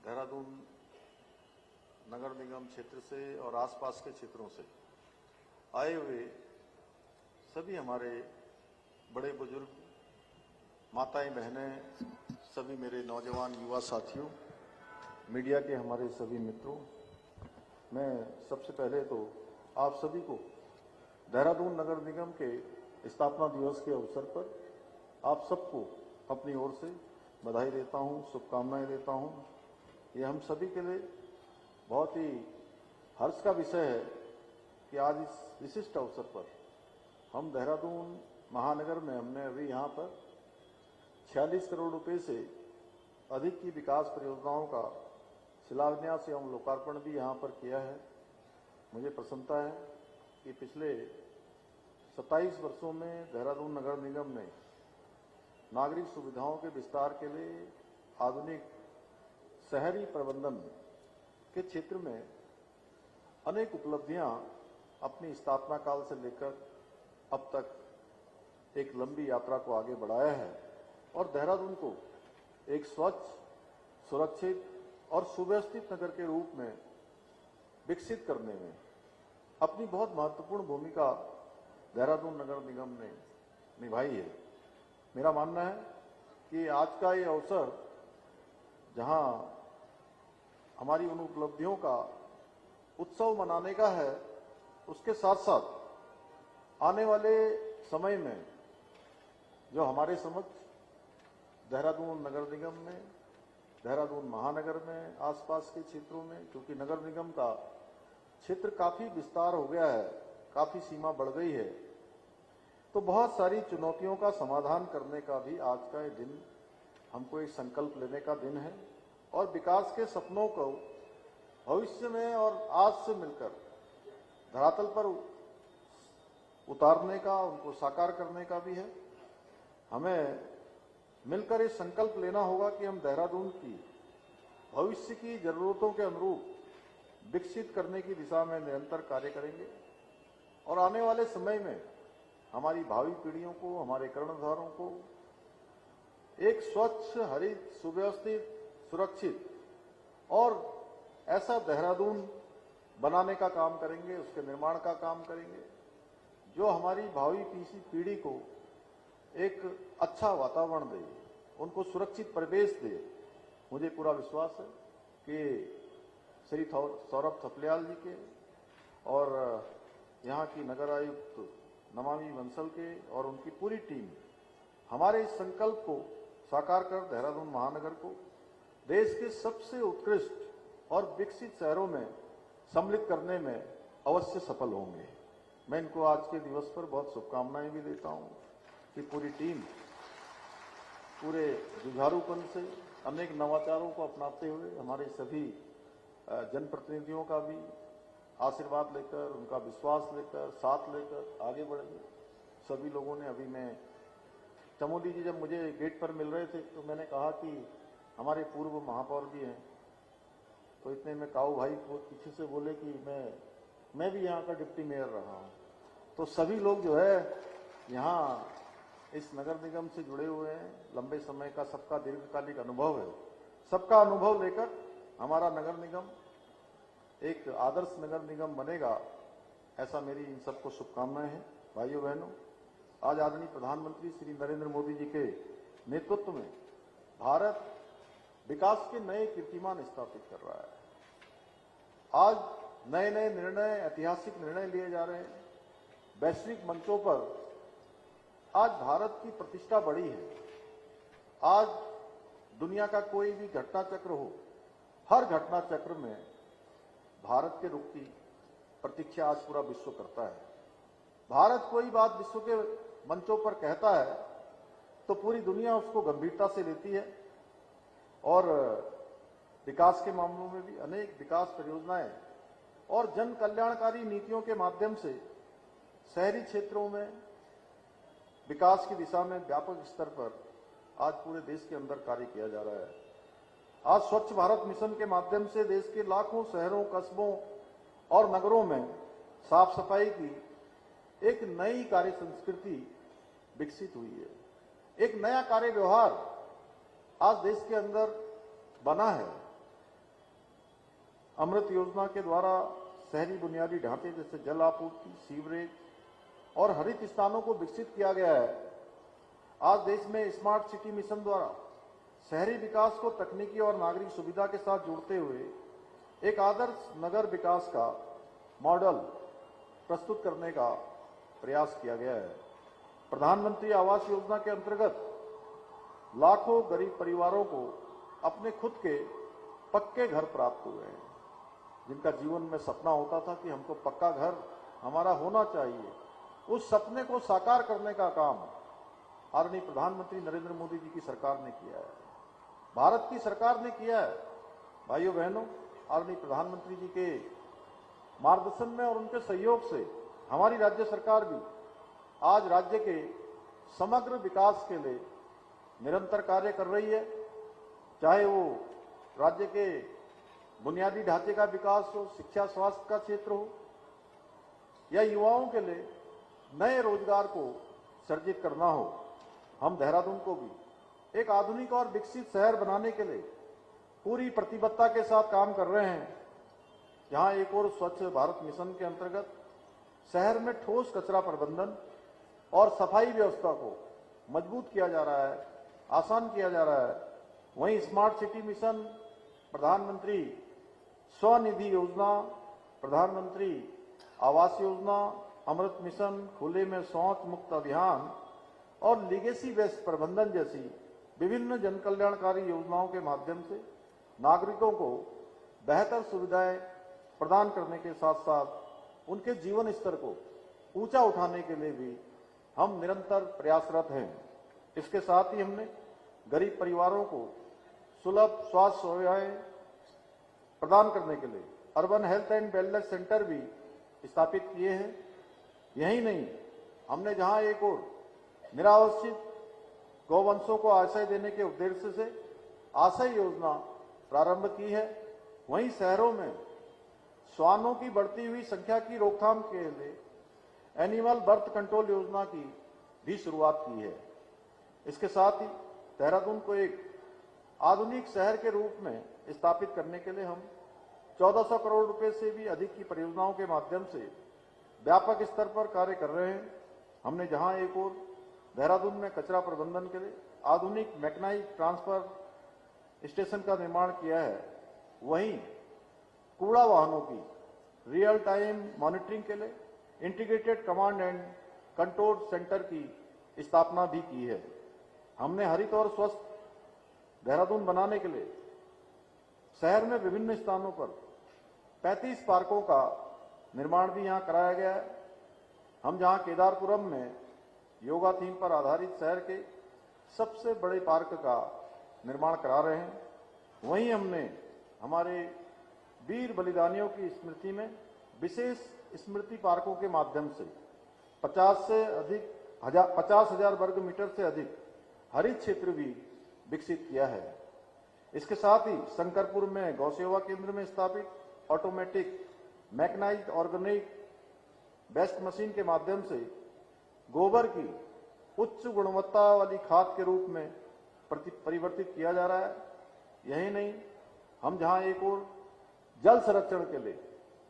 देहरादून नगर निगम क्षेत्र से और आसपास के क्षेत्रों से आए हुए सभी हमारे बड़े बुजुर्ग, माताएं, बहनें, सभी मेरे नौजवान युवा साथियों, मीडिया के हमारे सभी मित्रों, मैं सबसे पहले तो आप सभी को देहरादून नगर निगम के स्थापना दिवस के अवसर पर आप सबको अपनी ओर से बधाई देता हूं, शुभकामनाएं देता हूं। ये हम सभी के लिए बहुत ही हर्ष का विषय है कि आज इस विशिष्ट अवसर पर हम देहरादून महानगर में हमने अभी यहाँ पर 46 करोड़ रुपए से अधिक की विकास परियोजनाओं का शिलान्यास एवं लोकार्पण भी यहाँ पर किया है। मुझे प्रसन्नता है कि पिछले 27 वर्षों में देहरादून नगर निगम ने नागरिक सुविधाओं के विस्तार के लिए आधुनिक शहरी प्रबंधन के क्षेत्र में अनेक उपलब्धियां अपनी स्थापना काल से लेकर अब तक एक लंबी यात्रा को आगे बढ़ाया है और देहरादून को एक स्वच्छ, सुरक्षित और सुव्यवस्थित नगर के रूप में विकसित करने में अपनी बहुत महत्वपूर्ण भूमिका देहरादून नगर निगम ने निभाई है। मेरा मानना है कि आज का ये अवसर जहां हमारी उन उपलब्धियों का उत्सव मनाने का है, उसके साथ साथ आने वाले समय में जो हमारे समक्ष देहरादून नगर निगम में, देहरादून महानगर में, आसपास के क्षेत्रों में, क्योंकि नगर निगम का क्षेत्र काफी विस्तार हो गया है, काफी सीमा बढ़ गई है, तो बहुत सारी चुनौतियों का समाधान करने का भी आज का ये दिन हमको एक संकल्प लेने का दिन है और विकास के सपनों को भविष्य में और आज से मिलकर धरातल पर उतारने का, उनको साकार करने का भी है। हमें मिलकर ये संकल्प लेना होगा कि हम देहरादून की भविष्य की जरूरतों के अनुरूप विकसित करने की दिशा में निरंतर कार्य करेंगे और आने वाले समय में हमारी भावी पीढ़ियों को, हमारे कर्णधारों को एक स्वच्छ, हरित, सुव्यवस्थित, सुरक्षित और ऐसा देहरादून बनाने का काम करेंगे, उसके निर्माण का काम करेंगे जो हमारी भावी पीढ़ी को एक अच्छा वातावरण दे, उनको सुरक्षित परिवेश दे। मुझे पूरा विश्वास है कि श्री सौरभ थपलियाल जी के और यहाँ की नगर आयुक्त नमामि बंसल के और उनकी पूरी टीम हमारे इस संकल्प को साकार कर देहरादून महानगर को देश के सबसे उत्कृष्ट और विकसित शहरों में सम्मिलित करने में अवश्य सफल होंगे। मैं इनको आज के दिवस पर बहुत शुभकामनाएं भी देता हूं कि पूरी टीम पूरे जुझारूपन से अनेक नवाचारों को अपनाते हुए हमारे सभी जनप्रतिनिधियों का भी आशीर्वाद लेकर, उनका विश्वास लेकर, साथ लेकर आगे बढ़ेंगे। सभी लोगों ने अभी मैं चमोली जी जब मुझे गेट पर मिल रहे थे तो मैंने कहा कि हमारे पूर्व महापौर भी हैं, तो इतने में काऊ भाई को पीछे से बोले कि मैं भी यहाँ का डिप्टी मेयर रहा हूँ। तो सभी लोग जो है यहाँ इस नगर निगम से जुड़े हुए हैं, लंबे समय का सबका दीर्घकालिक अनुभव है। सबका अनुभव लेकर हमारा नगर निगम एक आदर्श नगर निगम बनेगा, ऐसा मेरी इन सबको शुभकामनाएं हैं। भाइयों बहनों, आज आदरणीय प्रधानमंत्री श्री नरेंद्र मोदी जी के नेतृत्व में भारत विकास के नए कीर्तिमान स्थापित कर रहा है। आज नए नए निर्णय, ऐतिहासिक निर्णय लिए जा रहे हैं। वैश्विक मंचों पर आज भारत की प्रतिष्ठा बढ़ी है। आज दुनिया का कोई भी घटना चक्र हो, हर घटना चक्र में भारत के रुख की प्रतीक्षा आज पूरा विश्व करता है। भारत कोई बात विश्व के मंचों पर कहता है तो पूरी दुनिया उसको गंभीरता से लेती है और विकास के मामलों में भी अनेक विकास परियोजनाएं और जन कल्याणकारी नीतियों के माध्यम से शहरी क्षेत्रों में विकास की दिशा में व्यापक स्तर पर आज पूरे देश के अंदर कार्य किया जा रहा है। आज स्वच्छ भारत मिशन के माध्यम से देश के लाखों शहरों, कस्बों और नगरों में साफ सफाई की एक नई कार्य संस्कृति विकसित हुई है। एक नया कार्य व्यवहार आज देश के अंदर बना है अमृत योजना के द्वारा शहरी बुनियादी ढांचे जैसे जल आपूर्ति, सीवरेज और हरित स्थानों को विकसित किया गया है। आज देश में स्मार्ट सिटी मिशन द्वारा शहरी विकास को तकनीकी और नागरिक सुविधा के साथ जोड़ते हुए एक आदर्श नगर विकास का मॉडल प्रस्तुत करने का प्रयास किया गया है। प्रधानमंत्री आवास योजना के अंतर्गत लाखों गरीब परिवारों को अपने खुद के पक्के घर प्राप्त हुए हैं, जिनका जीवन में सपना होता था कि हमको पक्का घर हमारा होना चाहिए। उस सपने को साकार करने का काम आदरणीय प्रधानमंत्री नरेंद्र मोदी जी की सरकार ने किया है, भारत की सरकार ने किया है। भाइयों बहनों, आदरणीय प्रधानमंत्री जी के मार्गदर्शन में और उनके सहयोग से हमारी राज्य सरकार भी आज राज्य के समग्र विकास के लिए निरंतर कार्य कर रही है। चाहे वो राज्य के बुनियादी ढांचे का विकास हो, शिक्षा स्वास्थ्य का क्षेत्र हो, या युवाओं के लिए नए रोजगार को सृजित करना हो। हम देहरादून को भी एक आधुनिक और विकसित शहर बनाने के लिए पूरी प्रतिबद्धता के साथ काम कर रहे हैं। जहां एक और स्वच्छ भारत मिशन के अंतर्गत शहर में ठोस कचरा प्रबंधन और सफाई व्यवस्था को मजबूत किया जा रहा है, आसान किया जा रहा है, वहीं स्मार्ट सिटी मिशन, प्रधानमंत्री स्वनिधि योजना, प्रधानमंत्री आवास योजना, अमृत मिशन, खुले में शौच मुक्त अभियान और लीगेसी वेस्ट प्रबंधन जैसी विभिन्न जन कल्याणकारी योजनाओं के माध्यम से नागरिकों को बेहतर सुविधाएं प्रदान करने के साथ साथ उनके जीवन स्तर को ऊंचा उठाने के लिए भी हम निरंतर प्रयासरत हैं। इसके साथ ही हमने गरीब परिवारों को सुलभ स्वास्थ्य सेवाएं प्रदान करने के लिए urban health and wellness centre भी स्थापित किए हैं। यही नहीं, हमने जहां एक और निरावसित गौवंशों को आश्रय देने के उद्देश्य से आश्रय योजना प्रारंभ की है, वहीं शहरों में श्वानों की बढ़ती हुई संख्या की रोकथाम के लिए एनिमल बर्थ कंट्रोल योजना की भी शुरुआत की है। इसके साथ ही देहरादून को एक आधुनिक शहर के रूप में स्थापित करने के लिए हम 1400 करोड़ रुपए से भी अधिक की परियोजनाओं के माध्यम से व्यापक स्तर पर कार्य कर रहे हैं। हमने जहां एक और देहरादून में कचरा प्रबंधन के लिए आधुनिक मैकेनाइज्ड ट्रांसफर स्टेशन का निर्माण किया है, वहीं कूड़ा वाहनों की रियल टाइम मॉनिटरिंग के लिए integrated command and control centre की स्थापना भी की है। हमने हरित और स्वस्थ देहरादून बनाने के लिए शहर में विभिन्न स्थानों पर 35 पार्कों का निर्माण भी यहां कराया गया है। हम जहां केदारपुरम में योगा थीम पर आधारित शहर के सबसे बड़े पार्क का निर्माण करा रहे हैं, वहीं हमने हमारे वीर बलिदानियों की स्मृति में विशेष स्मृति पार्कों के माध्यम से 50,000 वर्ग मीटर से अधिक हरित क्षेत्र भी विकसित किया है। इसके साथ ही शंकरपुर में गौसेवा केंद्र में स्थापित automatic mechanised organic waste machine के माध्यम से गोबर की उच्च गुणवत्ता वाली खाद के रूप में परिवर्तित किया जा रहा है। यही नहीं, हम जहां एक और जल संरक्षण के लिए